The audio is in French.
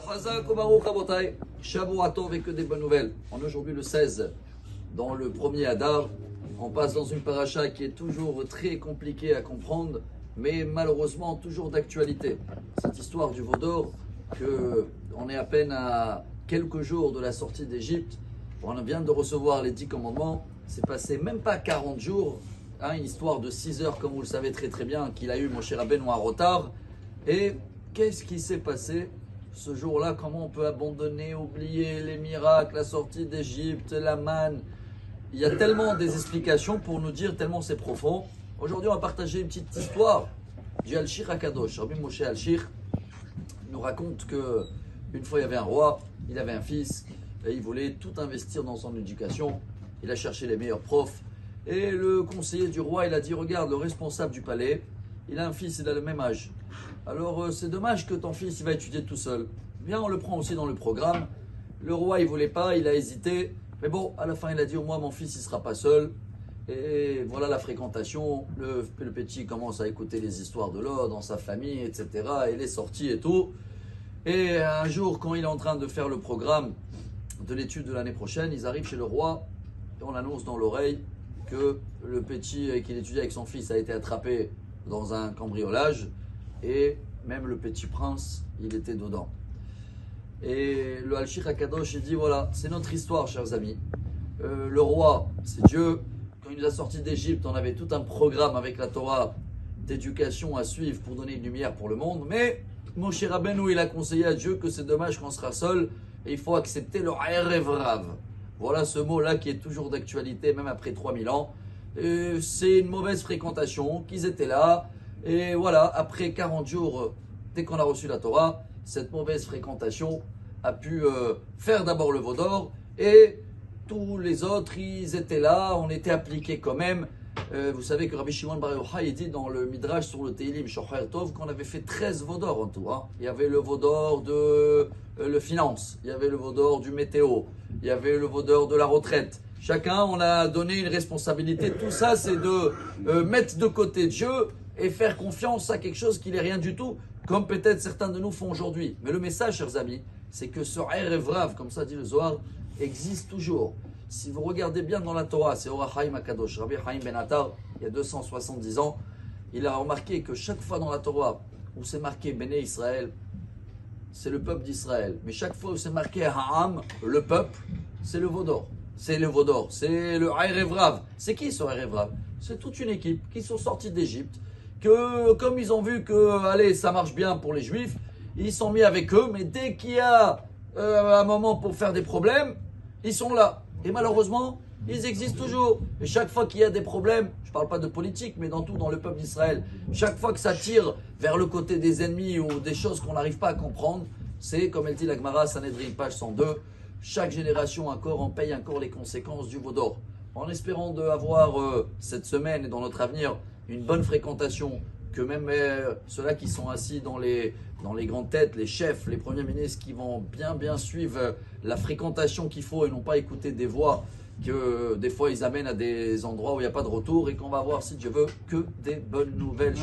Chazak Baruch Rabotai, Shavuot Tov et que des bonnes nouvelles. On est aujourd'hui le 16, dans le premier Adar. On passe dans une paracha qui est toujours très compliquée à comprendre, mais malheureusement toujours d'actualité. Cette histoire du veau d'or, qu'on est à peine à quelques jours de la sortie d'Égypte. On vient de recevoir les 10 commandements. C'est passé même pas 40 jours. Une histoire de 6 heures, comme vous le savez très très bien, qu'il a eu Moshe Rabbeinu en retard. Et qu'est-ce qui s'est passé ce jour-là? Comment on peut abandonner, oublier les miracles, la sortie d'Égypte, la manne? Il y a tellement des explications pour nous dire, tellement c'est profond. Aujourd'hui, on va partager une petite histoire du Al-Shir HaKadosh. Rabbi Moshe Al-Shir nous raconte que une fois il y avait un roi, il avait un fils, et il voulait tout investir dans son éducation. Il a cherché les meilleurs profs. Et le conseiller du roi, il a dit, regarde, le responsable du palais, il a un fils, il a le même âge. Alors c'est dommage que ton fils il va étudier tout seul. Viens, on le prend aussi dans le programme. Le roi, il voulait pas, il a hésité. Mais bon, à la fin, il a dit, au moins mon fils, il sera pas seul. Et voilà la fréquentation. Le petit commence à écouter les histoires de l'or dans sa famille, etc. Il est sorti et tout. Et un jour, quand il est en train de faire le programme de l'étude de l'année prochaine, ils arrivent chez le roi et on annonce dans l'oreille que le petit qu'il étudiait avec son fils a été attrapé dans un cambriolage et même le petit prince, il était dedans. Et le Al-Shir HaKadosh, il dit voilà, c'est notre histoire, chers amis. Le roi, c'est Dieu. Quand il nous a sortis d'Égypte, on avait tout un programme avec la Torah d'éducation à suivre pour donner une lumière pour le monde. Mais Moshe Rabbeinu, il a conseillé à Dieu que c'est dommage qu'on sera seul et il faut accepter le Erev Rav. Voilà ce mot-là qui est toujours d'actualité, même après 3000 ans. C'est une mauvaise fréquentation, qu'ils étaient là. Et voilà, après 40 jours, dès qu'on a reçu la Torah, cette mauvaise fréquentation a pu faire d'abord le veau d'or. Et tous les autres, ils étaient là, on était appliqués quand même. Vous savez que Rabbi Shimon Bar Yochai dit dans le Midrash sur le Teilim Shocher Tov qu'on avait fait 13 veaux d'or en tout. Il y avait le veau d'or de le finance, il y avait le veau d'or du météo, il y avait le veau d'or de la retraite. Chacun, on a donné une responsabilité. Tout ça, c'est de mettre de côté Dieu et faire confiance à quelque chose qui n'est rien du tout, comme peut-être certains de nous font aujourd'hui. Mais le message, chers amis, c'est que ce Erev Rav, comme ça dit le Zohar, existe toujours. Si vous regardez bien dans la Torah, c'est Or HaChaim HaKadosh, Rabbi Chaim Ben Attar, il y a 270 ans, il a remarqué que chaque fois dans la Torah où c'est marqué Béné Israël, c'est le peuple d'Israël. Mais chaque fois où c'est marqué Ha'am, le peuple, c'est le veau d'or. C'est le veau d'or, c'est le Erev Rav. C'est qui ce Erev Rav? C'est toute une équipe qui sont sortis d'Égypte, que comme ils ont vu que allez, ça marche bien pour les Juifs, ils sont mis avec eux, mais dès qu'il y a un moment pour faire des problèmes, ils sont là. Et malheureusement, ils existent toujours. Et chaque fois qu'il y a des problèmes, je ne parle pas de politique, mais dans tout, dans le peuple d'Israël, chaque fois que ça tire vers le côté des ennemis ou des choses qu'on n'arrive pas à comprendre, c'est, comme elle dit la Gemara, Sanhedrin, page 102, chaque génération encore en paye encore les conséquences du veau d'or. En espérant d'avoir cette semaine et dans notre avenir une bonne fréquentation, que même ceux-là qui sont assis dans les grandes têtes, les chefs, les premiers ministres qui vont bien suivre la fréquentation qu'il faut et non pas écouter des voix que des fois ils amènent à des endroits où il n'y a pas de retour et qu'on va avoir, si Dieu veut, que des bonnes nouvelles.